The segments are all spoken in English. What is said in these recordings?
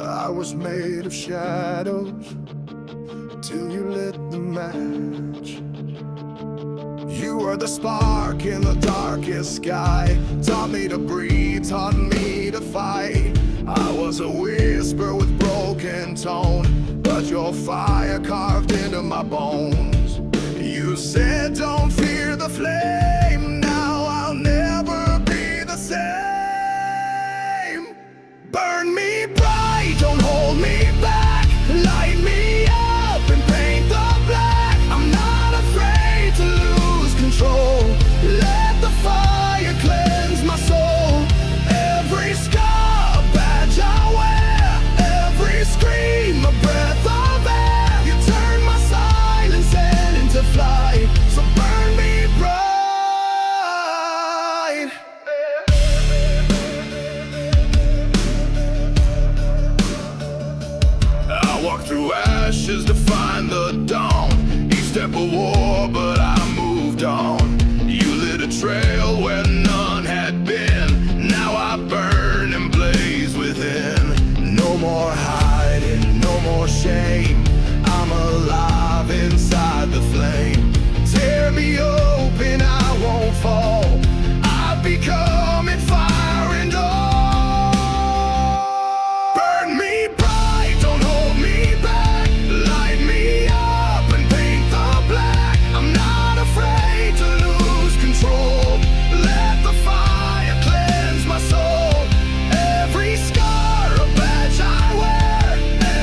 I was made of shadows till you lit the match. You were the spark in the darkest sky, taught me to breathe, taught me to fight. I was a whisper with broken tone, but your fire carved into my bones. You said don't fear the flame, now I'll never be the same. Burn me bright, don't hold me back, light me up and paint the black. I'm not afraid to lose control, let the fire cleanse my soul. Every scar a badge I wear, every scream a breath of air. You turn my silence into flight, so burn me bright. I walk through ashes to find the dawn, each step a war, but I moved on. You lit a trail where none had been, now I burn and blaze within. No more hiding, no more shame, I'm alive inside the flame. Tear me open, I won't fall, I've become in fire and all. Burn me bright, don't hold me back, light me up and paint the black. I'm not afraid to lose control, let the fire cleanse my soul. Every scar a badge I wear,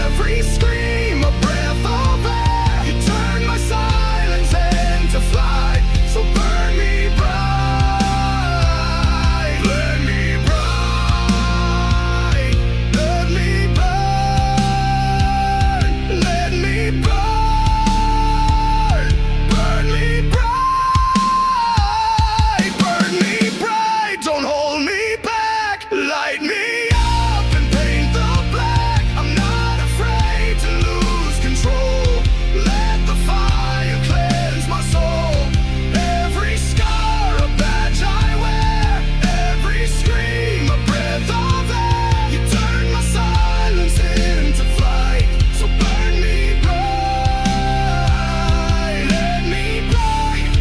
every scream a breath of air. You turn my silence into flight, so burn me bright. Let me bright, let me burn, let me burn, burn me bright, burn me bright. Don't hold me back, light me up and paint the black. I'm not afraid to lose control, let the fire cleanse my soul. Every scar a badge I wear, every scream a breath of air. You turn my silence into flight, so burn me bright. Let me bright,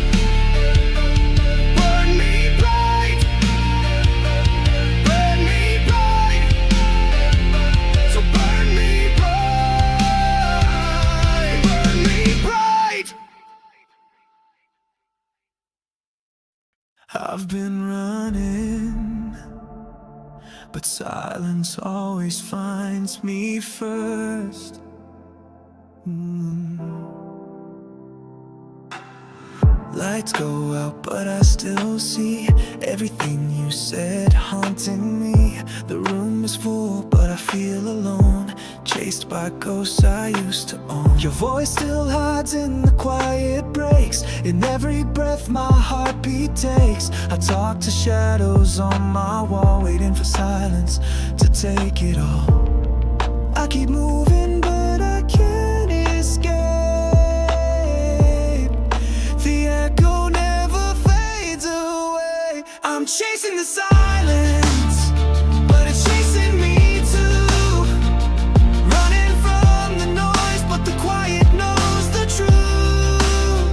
burn me bright, burn me bright, so burn me bright, burn me bright. I've been running, but silence always finds me first. Lights go out, but I still see everything you said haunting me. The room is full, but I feel alone, chased by ghosts I used to own. Your voice still hides in the quiet breaks, in every breath my heartbeat takes. I talk to shadows on my wall, waiting for silence to take it all. I keep moving, but I can't escape. The echo never fades away. I'm chasing the silence, but it's chasing me too. Running from the noise, but the quiet knows the truth.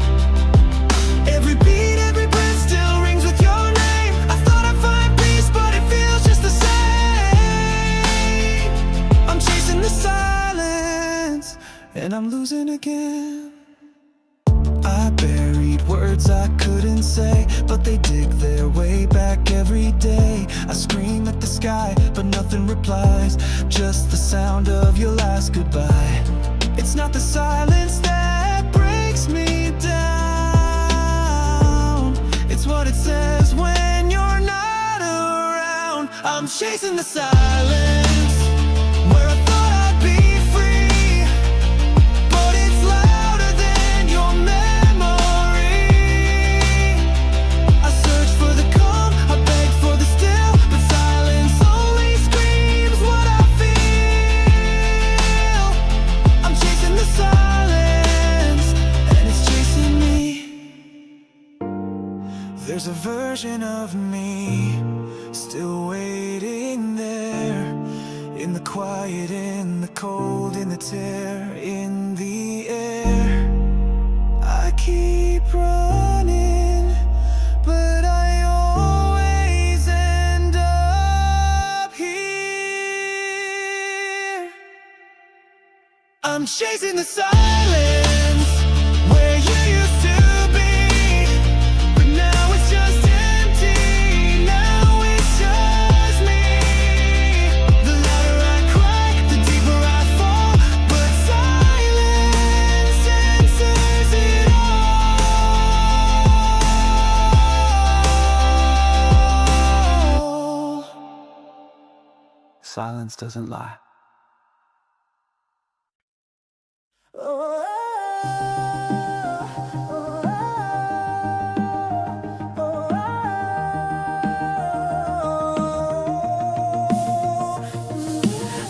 Every beat, every breath still rings with your name. I thought I'd find peace, but it feels just the same. I'm chasing the silence, and I'm losing again. I buried words I couldn't say, but they dig their way back every day. I scream at the sky, but nothing replies, just the sound of your last goodbye. It's not the silence that breaks me down, it's what it says when you're not around. I'm chasing the silence, where I thought I'd be free, but it's louder than your memory. I search for the calm, I beg for the still, but silence only screams what I feel. I'm chasing the silence, and it's chasing me. There's a version of me still waiting there. In the quiet, in the cold, in the tear, in the air. I keep running, but I always end up here. I'm chasing the silence where you used to be, but now it's just empty. Now it's just me. The louder I cry, the deeper I fall, but silence answers it all. Silence doesn't lie.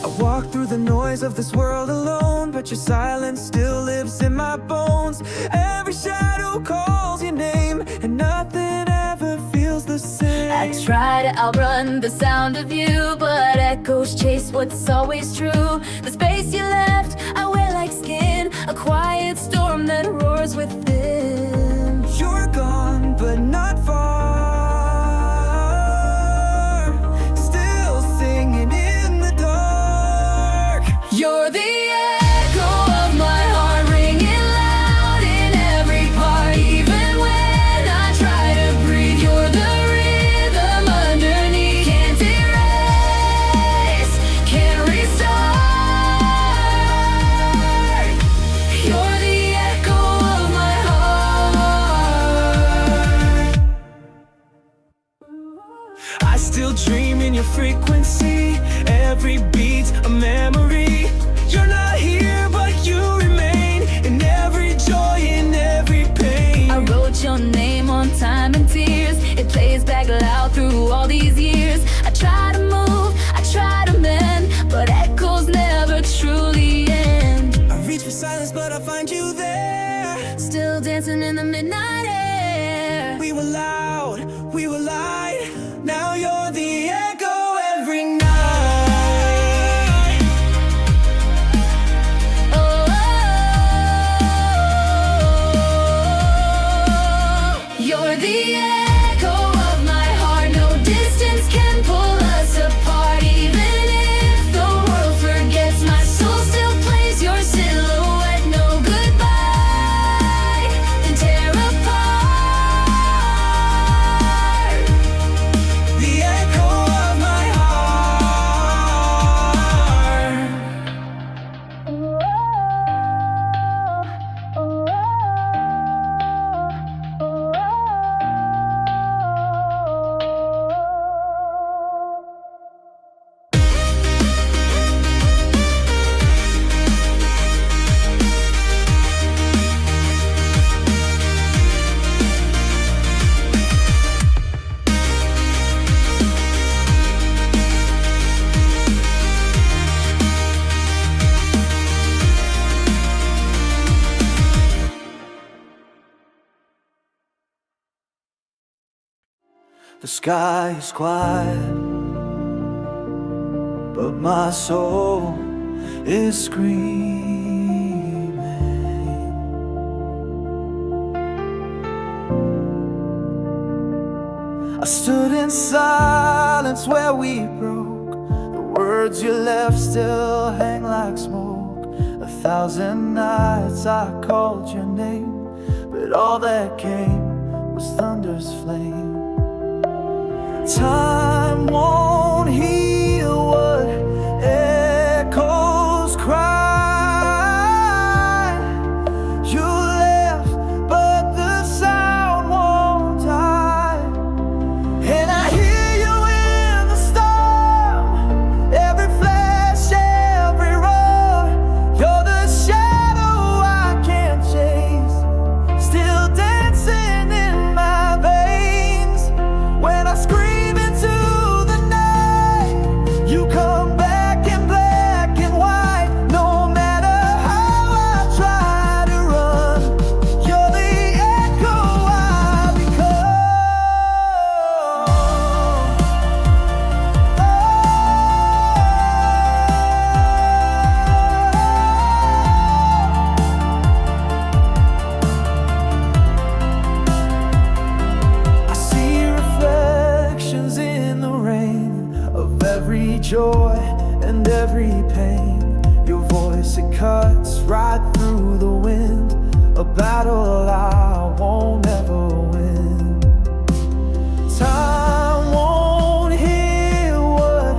I walk through the noise of this world alone, but your silence still lives in my bones. Every shadow calls your name, and nothing ever feels the same. I try to outrun the sound of you, but echoes chase what's always true. The space you left, I wear like skin, a quiet storm that roars within. You're gone, but not far, still singing in the dark. You're the echo of my heart, ringing loud in every part. Even when I try to breathe, you're the rhythm underneath. Can't erase, can't restart. You're the echo of my heart. I still dream in your frequency, every beat's a memory. You're not here, but you remain in every joy, in every pain. I wrote your name on time and tears. It plays back loud through all these years. I try to move, I try to mend, but echoes never truly end. I reach for silence, but I find you there. Still dancing in the midnight air. We were loud, we were light. Now you're the echo every night. Oh, you're the echo of my heart. No distance can pull us apart. Even if the world forgets, my soul still plays your silhouette. No goodbye, then tear apart. The echo of my heart. The sky is quiet, but my soul is screaming. I stood in silence where we broke. The words you left still hang like smoke. 1,000 nights I called your name, but all that came was thunder's flame. Time won't heal what echoes cry. You left, but the sound won't die. And I hear you in the storm, every flash, every roar. You're the shadow I can't chase, still dancing in my veins. When I scream into the night, every joy and every pain. Your voice, it cuts right through the wind. A battle I won't ever win. Time won't hear what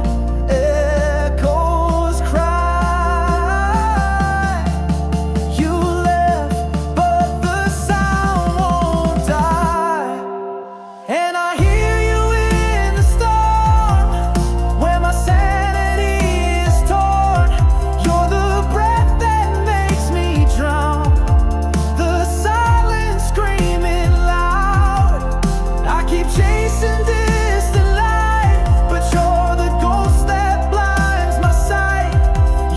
echoes cry. You left, but the sound won't die. And I hear you in the storm, where my sanity is torn. You're the breath that makes me drown, the silence screaming loud. I keep chasing distant light, but you're the ghost that blinds my sight.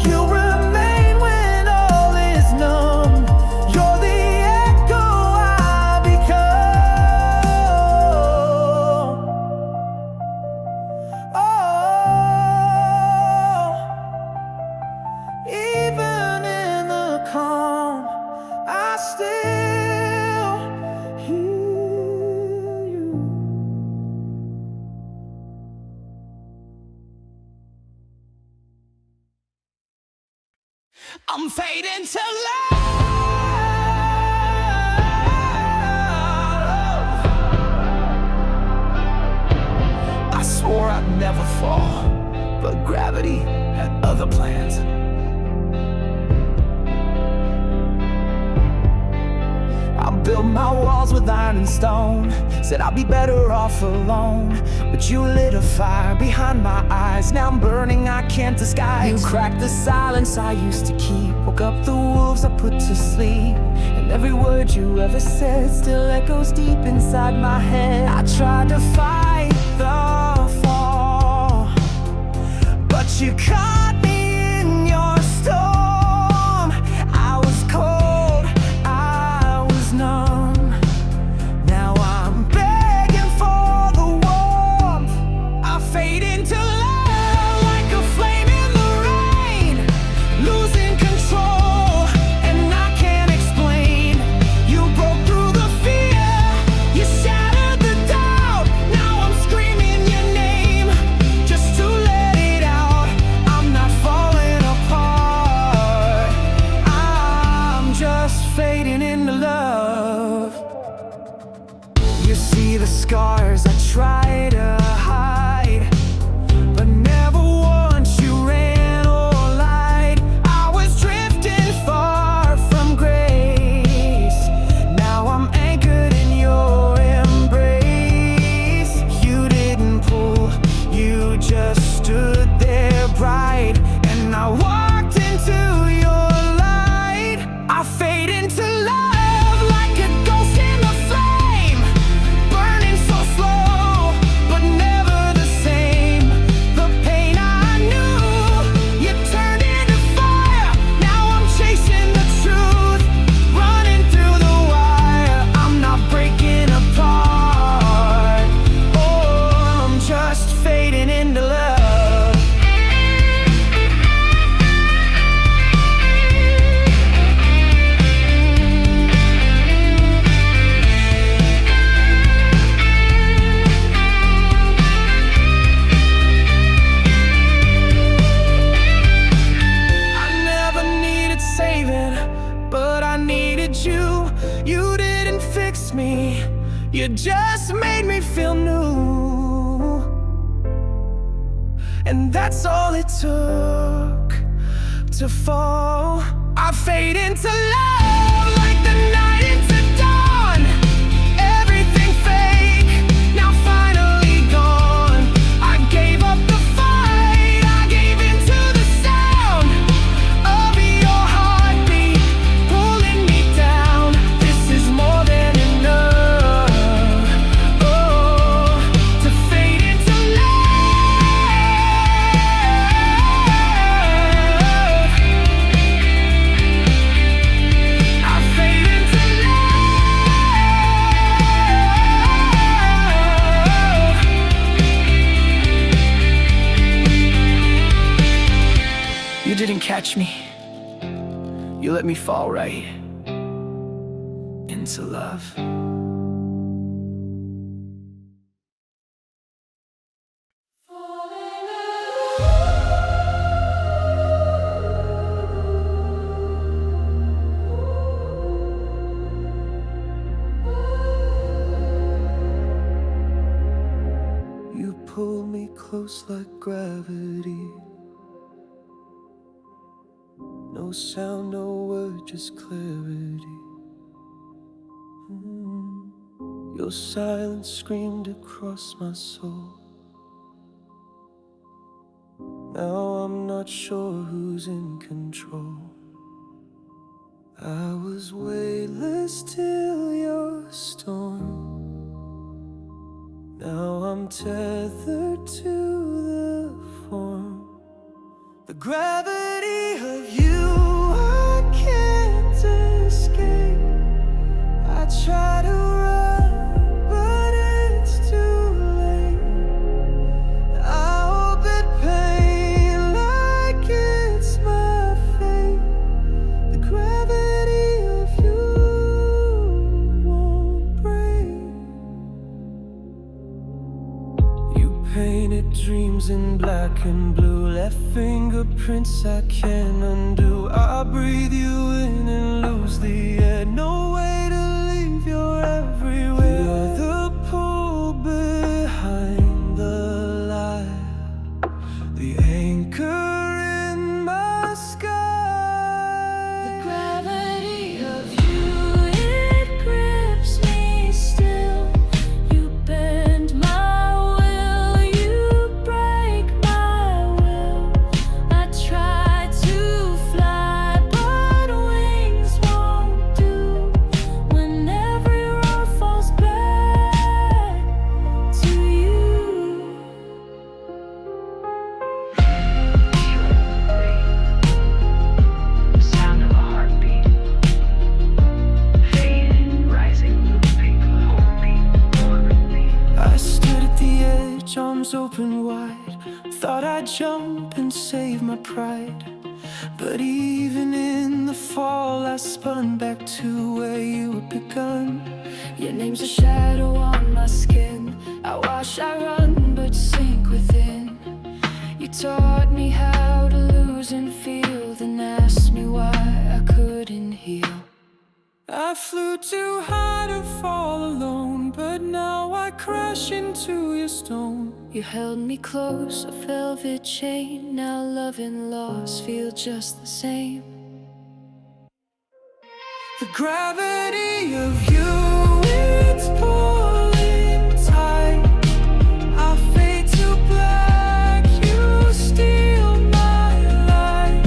You remain when all is numb. You're the echo I become. Oh, even in the calm, I still hear you. I'm fading to love. I swore I'd never fall, but gravity had other plans. I built my walls with iron and stone, said I'd be better off alone. But you lit a fire behind my eyes, now I'm burning, I can't disguise. You cracked the silence I used to keep, woke up the wolves I put to sleep. And every word you ever said still echoes deep inside my head. I tried to fight the fall, but you caught me in your storm. I was cold, I was numb. Now I'm begging for the warmth. I fade into love like a flame in the rain, losing control, and I can't explain. You broke through the fear, you shattered the doubt. Now I'm screaming your name just to let it out. I'm not falling apart, I'm just fading into love. You see the scars I try to hide, but never once you ran or lied. I was drifting far from grace, now I'm anchored in your embrace. You didn't pull, you just stood there bright, and I walked into your light. I fade into love like a ghost in the flame, burning so slow, but never the same. The pain I knew, you turned into fire. Now I'm chasing the truth, running through the wire. I'm not breaking apart, oh, I'm just fading into love. I never needed saving, but I needed you. You didn't fix me, you just made me feel new. And that's all it took to fall. I fade into love like the night into dawn. Everything fake, now finally gone. I gave up the fight, I gave into the sound of your heartbeat pulling me down. This is more than enough, oh, to fade into love. I fade into love. You didn't catch me, you let me fall right into love. Falling close like gravity. No sound, no word, just clarity. Your silence screamed across my soul. Now I'm not sure who's in control. I was weightless till your storm. Now I'm tethered to the form. The gravity of you I can't escape. I try to run, but it's too late. I orbit pain like it's my fate. The gravity of you won't break. You painted dreams in black and blue, left fingerprints I can't undo. I breathe you in and lose the air. No way to leave, you're everywhere. You're the pull behind the light, the anchor in my sky. The gravity of you, it grips me still. You bend my will, you break my will. I try to fly, but wings won't do. When every road falls back to you. The sound of a heartbeat, fading, rising, looping, hoping, morbidly. I stood at the edge, arms open wide. Thought I'd jump and save my pride. But even in the fall, I spun back to where you had begun. Your name's a shadow on my skin. I watch, I run, but sink within. You taught me how to lose and feel, then asked me why I couldn't heal. I flew too high to fall alone, but now I crash into your stone. You held me close, a velvet chain. Now love and loss feel just the same. The gravity of you, it's pulling tight. I fade to black, you steal my light.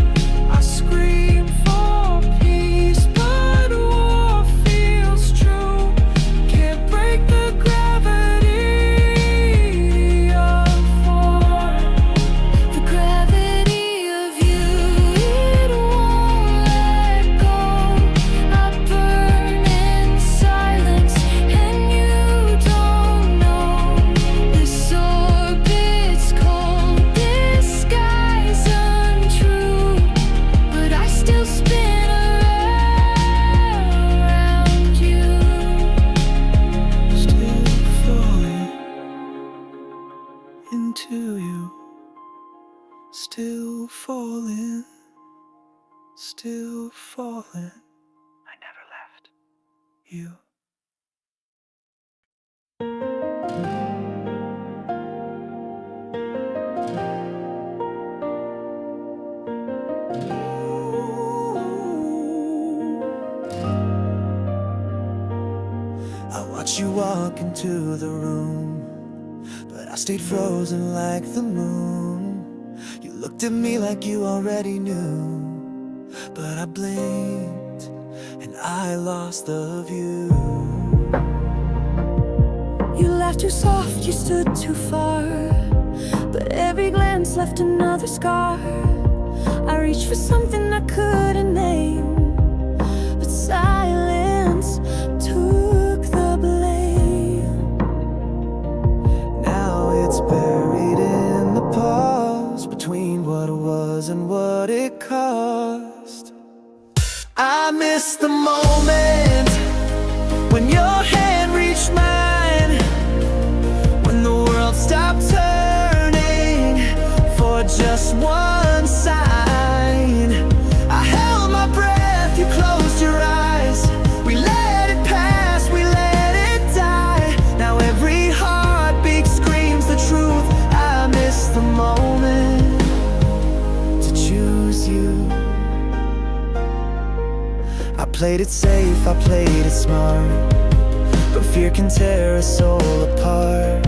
I scream for peace, but war feels true. Can't break the gravity of form. The gravity of you, it won't let go. I burn in silence, and you don't know. This orbit's cold, this sky's untrue, but I still spin around you. Still falling into you. Still falling, still falling. I never left you. I watched you walk into the room, but I stayed frozen like the moon. You looked at me like you already knew, but I blinked and I lost the view. You laughed too soft, you stood too far, but every glance left another scar. I reached for something I couldn't name, but silence took the blame. Now it's buried in the pause between what was and what it cost. I miss the moment when your hand reached mine, when the world stopped turning for just one sign. I held my breath, you closed your eyes. We let it pass, we let it die. Now every heartbeat screams the truth. I miss the played it safe, I played it smart, but fear can tear us all apart.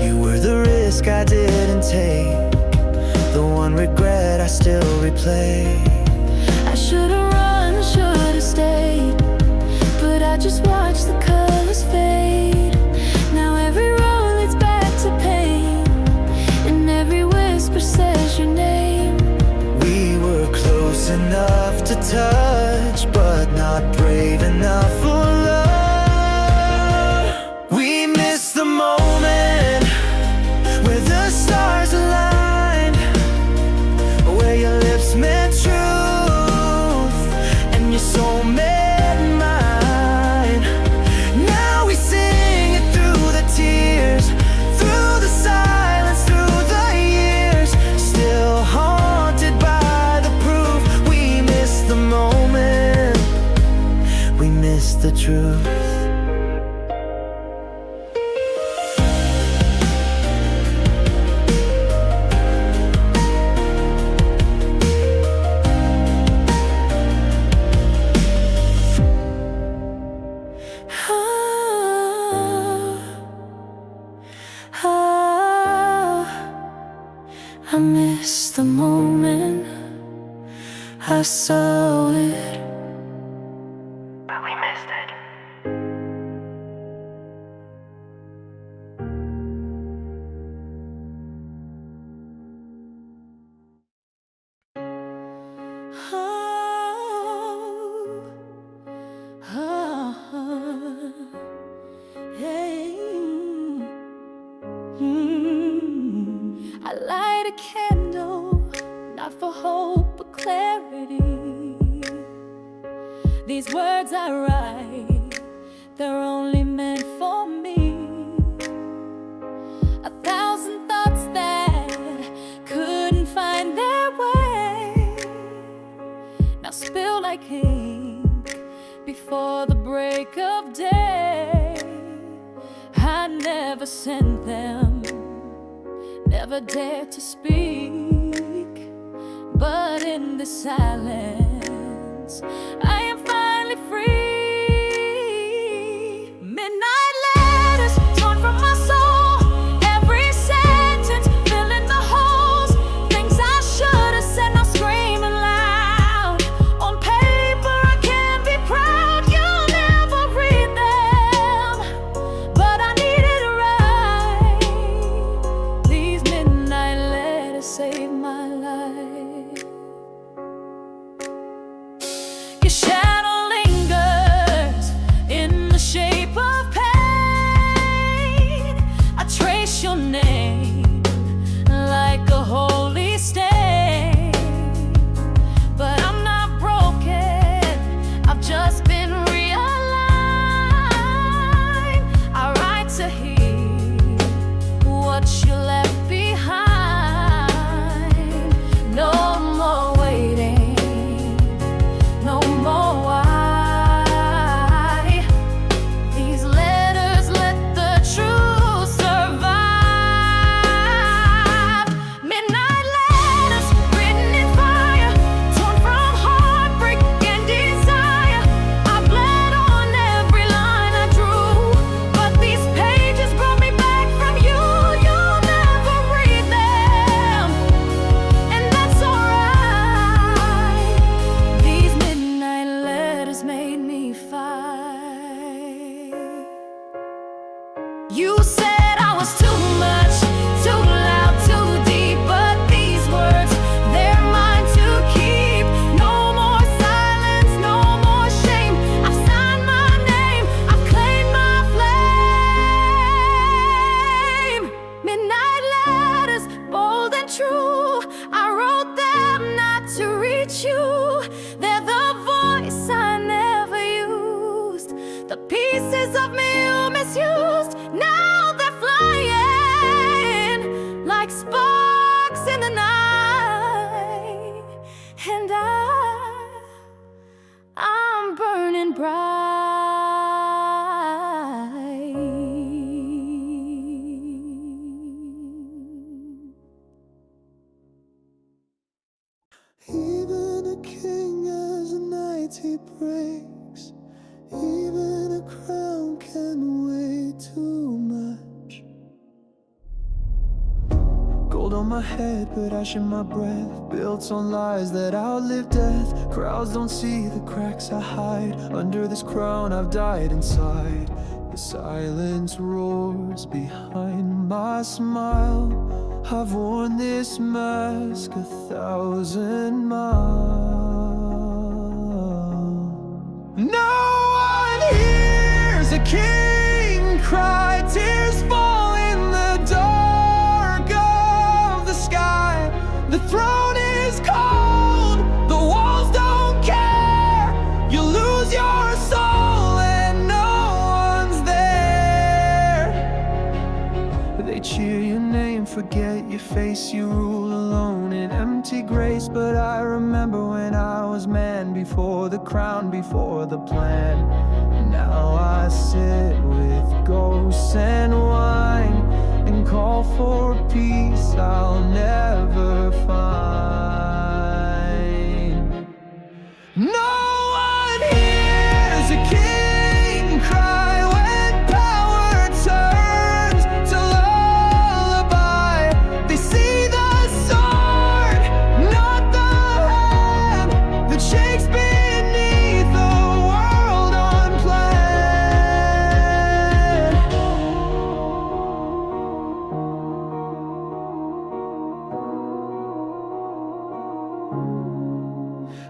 You were the risk I didn't take, the one regret I still replay. I should've run, should've stayed, but I just watched the colors fade. Now every road leads back to pain, and every whisper says your name. We were close enough to touch, but not brave enough for love. We missed the moment where the stars aligned, where your lips met truth and your soul met mine. Now we sing it through the tears, through the silence, through the years, still haunted by the proof. We missed the moment, we missed the truth. I missed the moment I saw it, but we missed it. I light a candle, not for hope but clarity. These words I write, they're only meant for me. 1,000 thoughts that couldn't find their way, now spill like ink before the break of day. I never sent them, never dared to speak, but in the silence I am finally free. Midnight letters torn from my soul, every sentence filling the holes. Things I should have said now screaming loud. On paper I can be proud, you'll never read them, but I need it right. These midnight letters save my life. Your shadow lingers in the shape of pain. I trace your name like a holy stain, but I'm not broken, I've just been realigned. I write to heal what you left behind. No more waiting, no more why. These letters let the truth survive. Midnight letters written in fire, torn from heartbreak and desire. I bled on every line I drew, but these pages brought me back from you. You'll never read them, and that's alright. These midnight letters made me fight. You said I was too much, too loud, too deep, but these words, they're mine to keep. No more silence, no more shame. I've signed my name, I've claimed my flame. Midnight letters, bold and true, I wrote them not to reach you. They're the voice I never used, the pieces of me you misused. Now they're flying like sparks in the night, and I'm burning bright. Even a king has a night reality breaks. Even a crown can weigh too much. Gold on my head, but ash in my breath, built on lies that outlive death. Crowds don't see the cracks I hide. Under this crown I've died inside. The silence roars behind my smile. I've worn this mask 1,000 miles. No one hears a king cry. Tears fall in the dark of the sky. The throne is cold, the walls don't care. You lose your soul and no one's there. They cheer your name, forget your face. You rule alone in empty grace. But I remember when I was man, before the crown, before the plan. Now I sit with ghosts and wine and call for peace I'll never find. No one hears a king cry when power turns to lullaby. They see the sword, not the hand, that shakes beneath the world unplanned.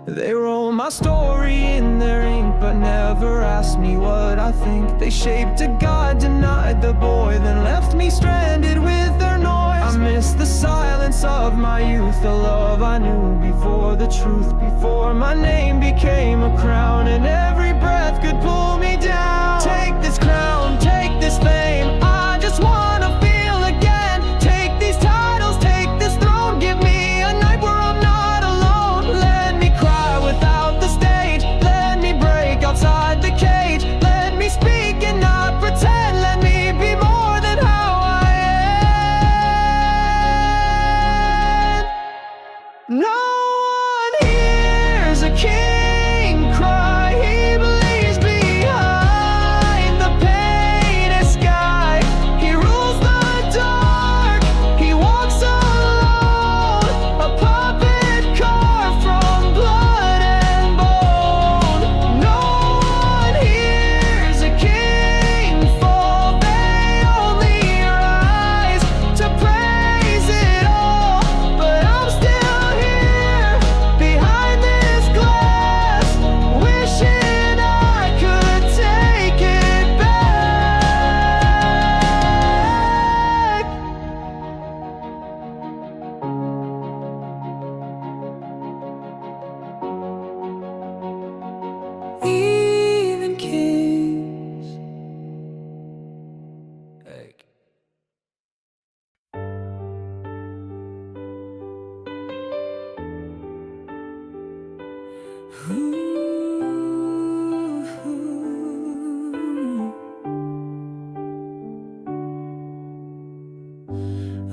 They roll my story in their ink, but never asked me what I think. They shaped a god, denied the boy, then left me stranded with their noise. I miss the silence of my youth, the love I knew before the truth, before my name became a crown and every breath could pull me down. Take this crown, take this fame, I just wanna feel again. Take these titles, take this throne, give me a night where I'm not alone. Let me cry without the stage, let me break outside the cage. Let me speak and not pretend, let me be more than how I am. No one hears a king cry. He believes behind the painted sky. He rules the dark, he walks alone, a puppet carved from blood and bone. No one hears a king fall, they only rise to praise it all. But I'm still here behind this glass, wishing I could take it back. Even kings.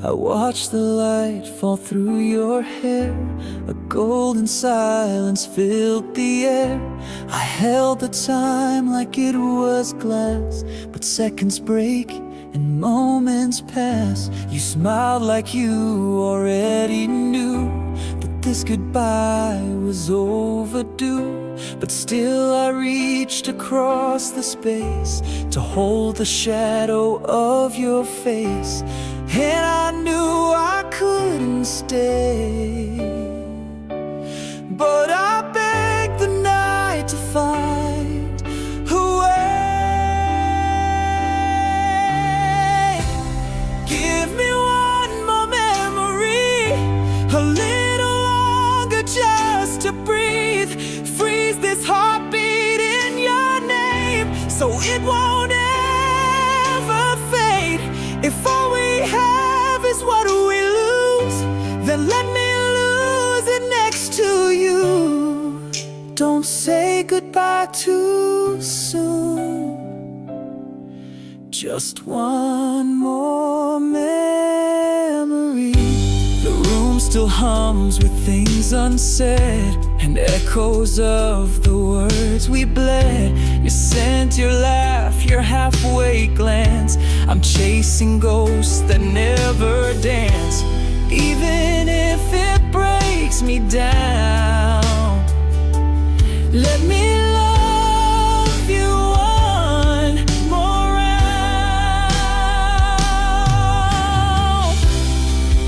I watched the light fall through your hair. A golden silence filled the air. I held the time like it was glass, but seconds break and moments pass. You smiled like you already knew that this goodbye was overdue. But still I reached across the space to hold the shadow of your face. And I knew I couldn't stay, but I begged the night to find a way. Give me one more memory, a little longer just to breathe. Freeze this heartbeat in your name so it won't ever fade. If all we have is what we lose, then let me lose it next to you. Don't say goodbye too soon. Just one more memory. The room still hums with things unsaid, and echoes of the words we bled. Your scent, your laugh, your halfway glance. I'm chasing ghosts that never dance. Even if it breaks me down, let me love you one more round.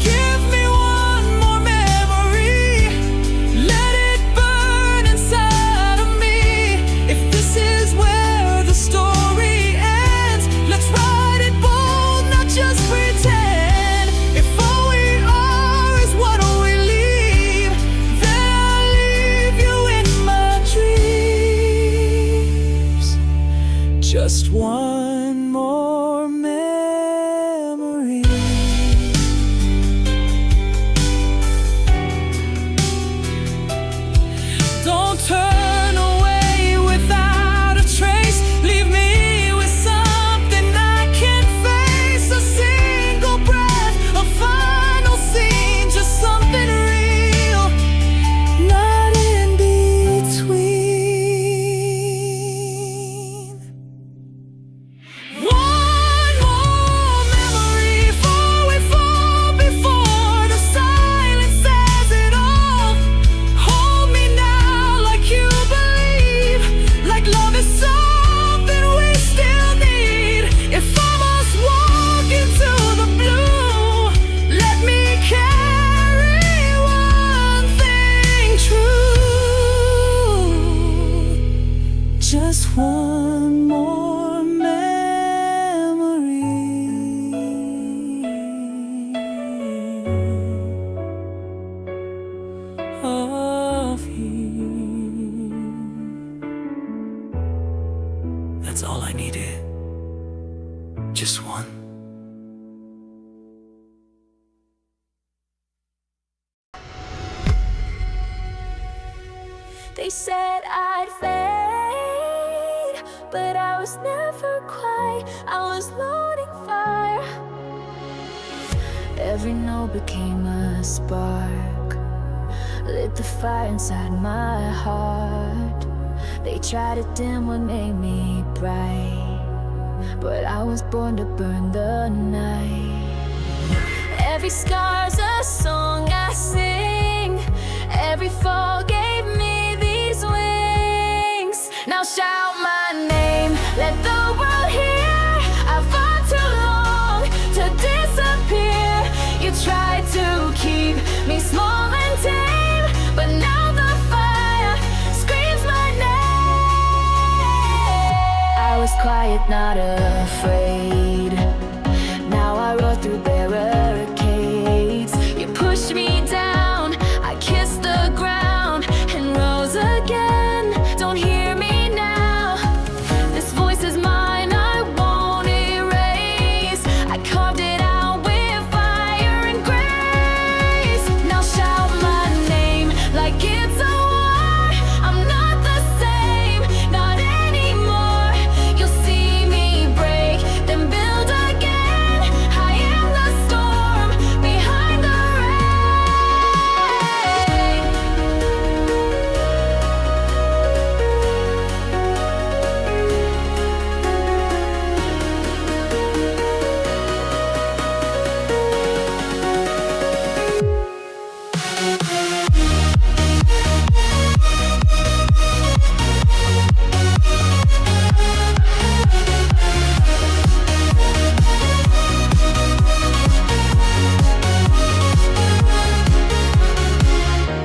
Give me one more memory, let it burn inside of me. If this is where the story ends, let's write it bold, not just pretend. If all we are is what we leave, then I'll leave you in my dreams. Just one more memory. Don't turn away without a trace. Leave me with something I can face. A single breath, a final scene, just something real, not in between. One more memory before we fall, before the silence says it all. Hold me now like you believe, like love is something we still need. If I must walk into the blue, let me carry one thing true. Just one more memory of you. That's all I needed. Just one. They said I'd fade, but I was never quite. I was loading fire. Every note became a spark, lit the fire inside my heart. They tried to dim what made me bright, but I was born to burn the night. Every scar's a song I sing. Every fall gave me these wings. Now shout my name, let the world hear. I've fought too long to disappear. You tried to keep me small and tame, but now the fire screams my name. I was quiet, not afraid. Now I roar through barricades. You pushed me down, I kissed the ground and rose again. Don't hear me now. This voice is mine, I won't erase. I carved it out with fire and grace. Now shout my name like it's a war. I'm not the same, not anymore. You'll see me break, then build again. I am the storm behind the rain.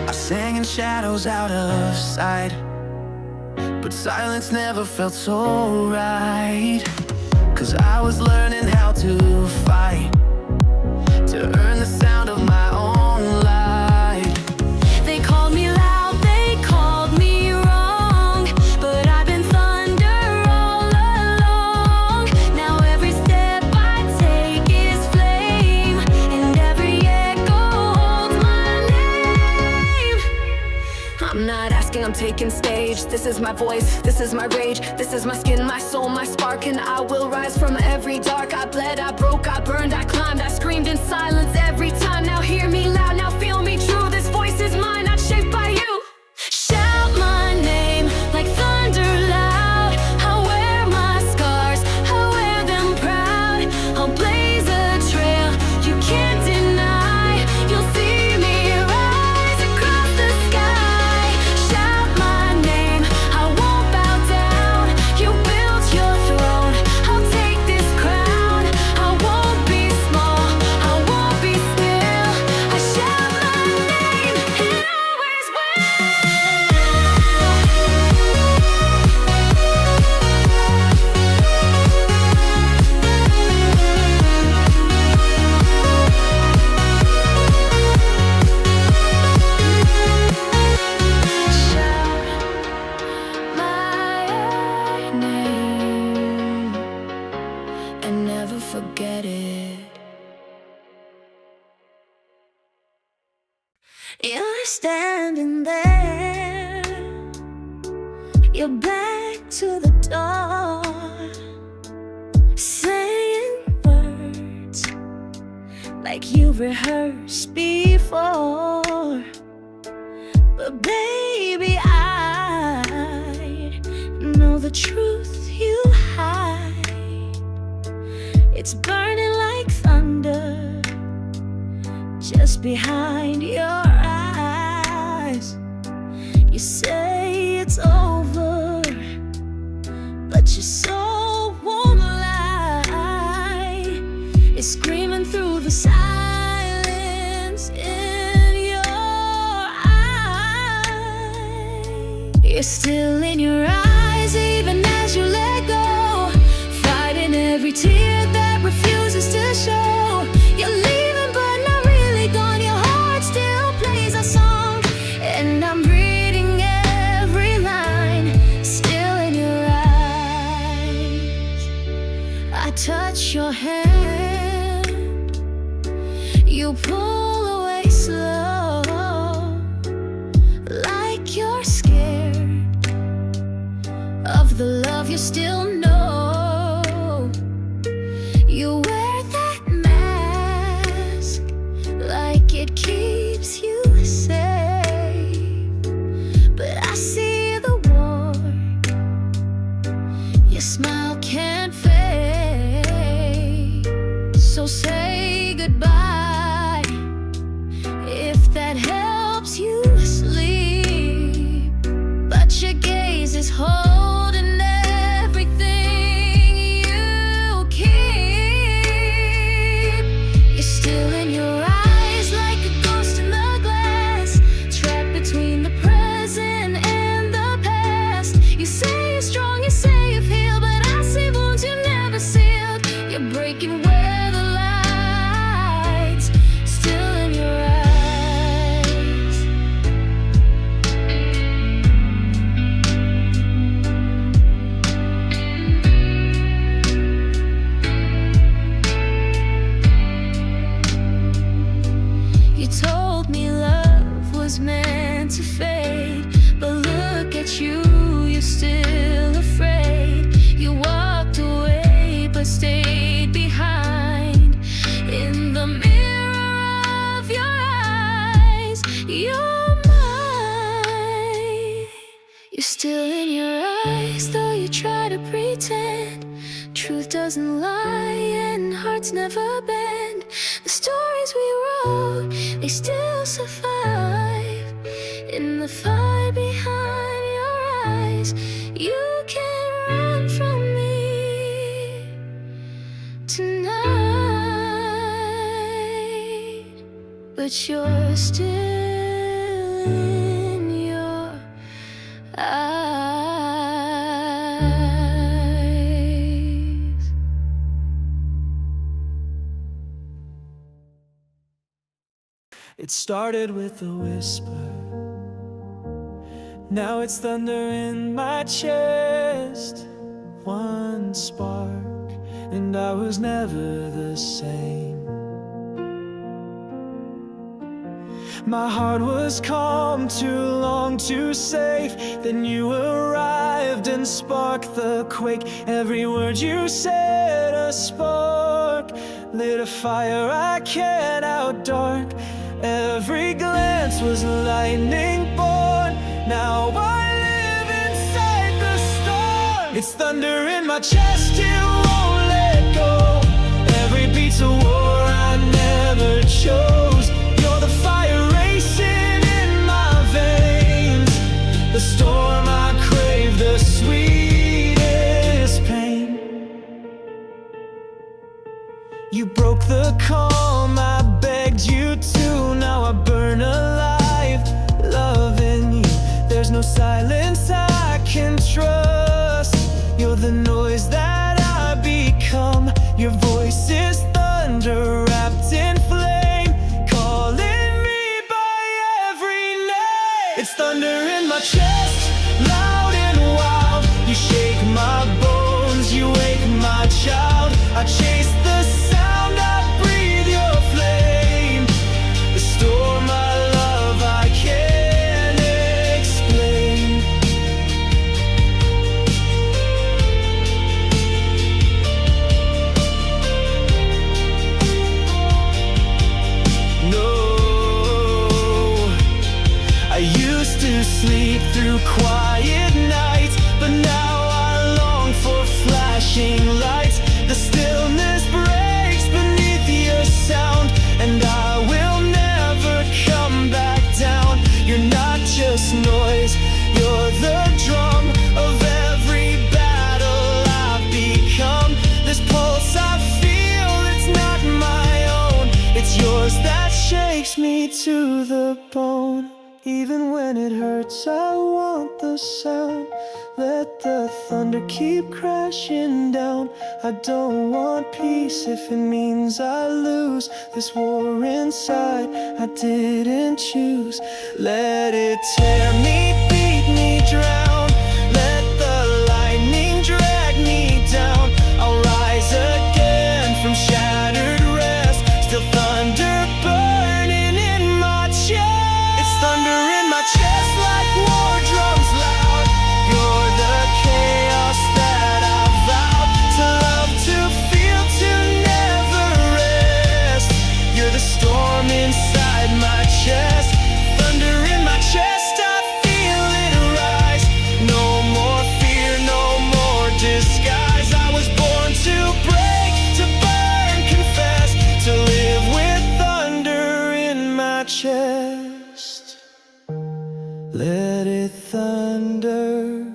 I sang in shadows out of sight, but silence never felt so right. 'Cause I was learning how to fight, to earn the sound of my own light. They called me loud, they called me wrong, but I've been thunder all along. Now every step I take is flame, and every echo holds my name. I'm not asking I'm taking stage. This is my voice, this is my rage, this is my skin, my soul, my spark. And I will rise from every dark. I bled, I broke, I burned, I climbed, I screamed in silence every time. Now hear me loud, now feel me true. This voice is mine, not shaped by you. Shout my name like thunder loud. I'll wear my scars, I'll wear them proud. I'll blaze a trail you can't deny. You'll see me rise across the sky. Shout my name, I won't bow down. You built your throne, I'll take this crown. I won't be small, I won't be still. I shout my name and always will. My name and never forget it. You're standing there, your back to the door, saying words like you rehearsed before. But baby, I know the truth you hide. It's burning like thunder just behind your eyes. You say it's over, but your soul won't lie. It's screaming through the silence in your eyes. You're still in your eyes even as you let go, fighting every tear that refuses to show. You're leaving but not really gone. Your heart still plays a song, and I'm reading every line still in your eyes. I touch your hand, you pull away slow, like you're scared of the love you still know. You wear that mask like it keeps you safe, but I see the war. Your smile can't fade, so say goodbye if that helps you sleep. But your gaze is holding everything you keep. You're still in your eyes like a ghost in the glass, trapped between the present and the past. You say you're strong, you say you've healed, but I see wounds you never sealed. You're breaking where the lights still in your eyes. You told me love was meant to fade, but look at you, you're still afraid. You walked away but stayed behind. In the mirror of your eyes, you're mine. You're still in your eyes, though you try to pretend. Truth doesn't lie and hearts never bend. The stories we wrote, they still survive in the fire behind your eyes. You can't run from me tonight, but you're still in your eyes. It started with a whisper, now it's thunder in my chest. One spark, and I was never the same. My heart was calm, too long, too safe. Then you arrived and sparked the quake. Every word you said, a spark, lit a fire I can't outdark. Every glance was lightning born. Now I live inside the storm. It's thunder in my chest, it won't let go. Every beat's a war I never chose. You're the fire racing in my veins, the storm I crave, the sweetest pain. You broke the calm, I begged you to. Now I burn alive, loving you. There's no silence I can trust. You're the noise that I become. Your voice is thunder wrapped in flame, calling me by every name. It's thunder in my chest, loud and wild. You shake my bones, you wake my child. I chase the sound, I breathe your flame. The storm I love, I can't explain. No, I used to sleep through quiet nights, but now I long for flashing lights. The stillness breaks beneath your sound, and I will never come back down. You're not just noise, you're the drum of every battle I've become. This pulse I feel, it's not my own. It's yours that shakes me to the bone. Even when it hurts, I want the sound. Let the thunder keep crashing down. I don't want peace if it means I lose this war inside I didn't choose. Let it tear me, beat me, drown. Let the lightning drag me down. I'll rise again from shattered rest. Still thunder burning in my chest. It's thunder in my chest like war drums loud. You're the chaos that I vowed to love, to feel, to never rest. You're the storm inside my chest. Thunder in my chest, I feel it rise. No more fear, no more disguise. I was born to break, to burn, confess, to live with thunder in my chest. Let it thunder,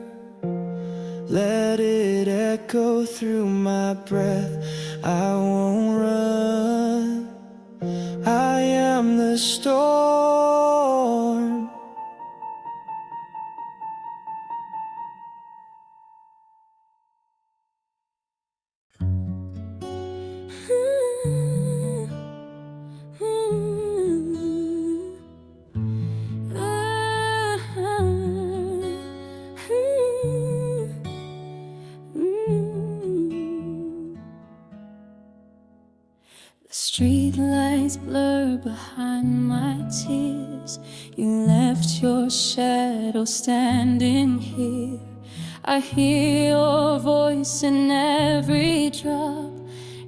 let it echo through my breath. I won't run, I am the storm. The street lights blur behind my tears. You left your shadow standing here. I hear your voice in every drop.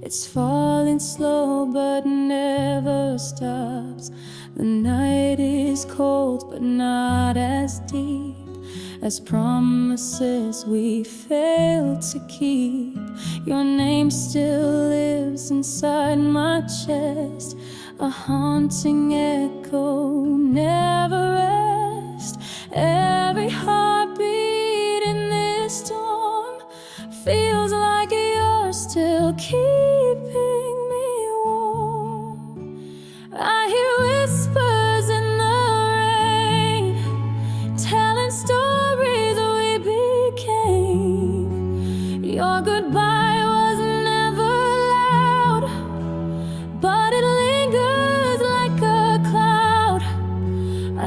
It's falling slow but never stops. The night is cold but not as deep as promises we failed to keep. Your name still lives inside my chest, a haunting echo, never rest. Every heartbeat in this storm feels like you're still keeping me warm. I hear whispers in the rain, telling stories we became. Your goodbye was never loud, but it lingers like a cloud. I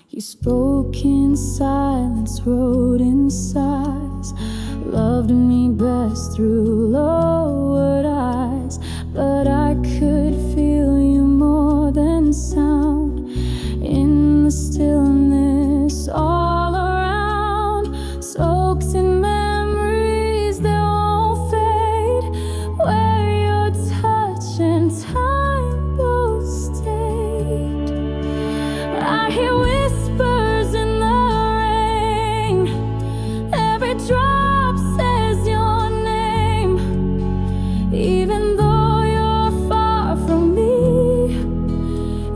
You spoke in silence, wrote in sighs, loved me best through lowered eyes. But I could feel you more than sound in the stillness all around. Soaked in memories that won't fade, where your touch and time both stayed. I hear whispers in the rain, every drop says your name. Even though you're far from me,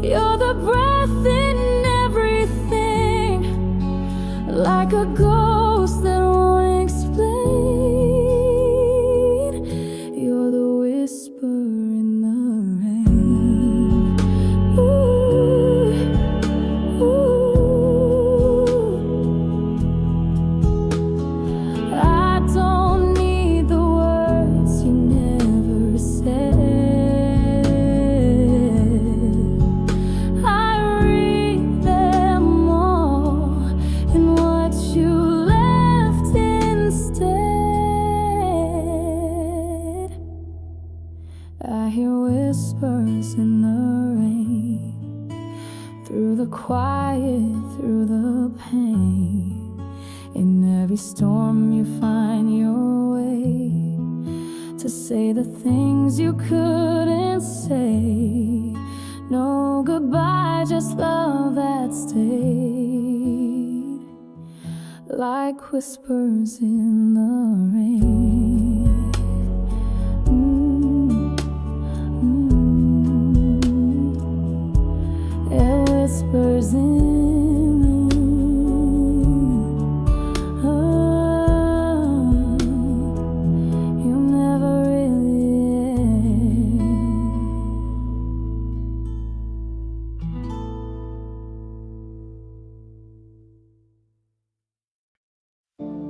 you're the breath in everything, like a ghost that won't explain. You're the whisper in the rain. Ooh, ooh. I don't need the words you never said. I read them all in what you left instead. I hear whispers in the rain, through the quiet, through the pain. In every storm you find your way to say the things you couldn't say. No goodbye, just love that stayed, like whispers in the rain. Yeah, whispers in the you never really.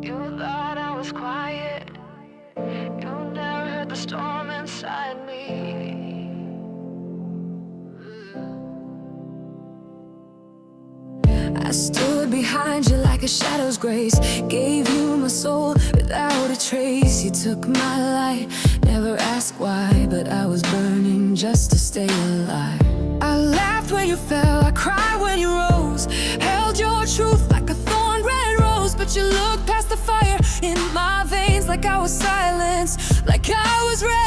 You thought I was quiet. You never heard the storm inside me. I stood behind you like a shadow's grace, gave you my soul without a trace. You took my light, never asked why, but I was burning just to stay alive. I laughed when you fell, I cried when you rose, held your truth like a thorn red rose. But you looked past the fire in my veins, like I was silence, like I was rain.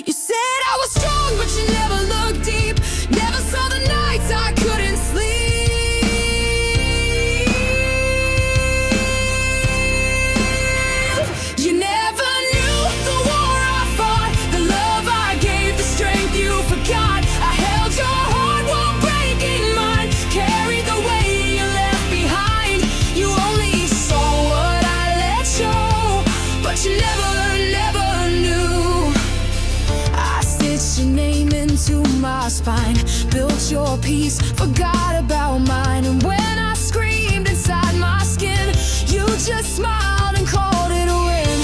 You said I was strong, but you never looked deep, never saw the nights I couldn't sleep. You never knew the war I fought, the love I gave, the strength you forgot. I held your heart while breaking mine, carried the weight you left behind. You only saw what I let show, but you never knew. I stitched your name into my spine, built your peace, forgot about mine. And when I screamed inside my skin, you just smiled and called it a win.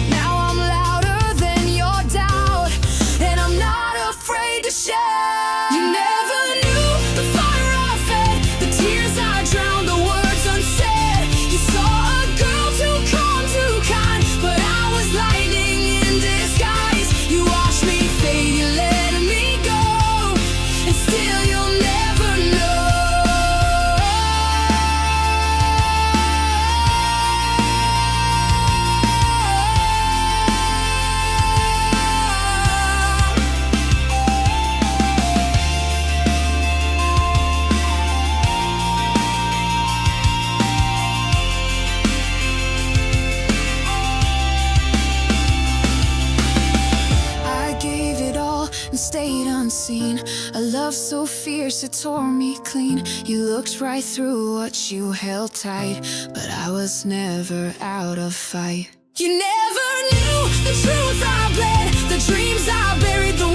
Now I'm louder than your doubt, and I'm not afraid to shout. You never knew the fire I fed, the tears I drowned, the words unsaid. You saw a girl too calm, too kind, but I was lightning in disguise. You watched me fade, you let me go, and still you'll never know. I gave it all and stayed unseen, a love so fierce it tore me clean. You looked right through what you held tight, but I was never out of fight. You never knew the truth I bled, the dreams I buried, the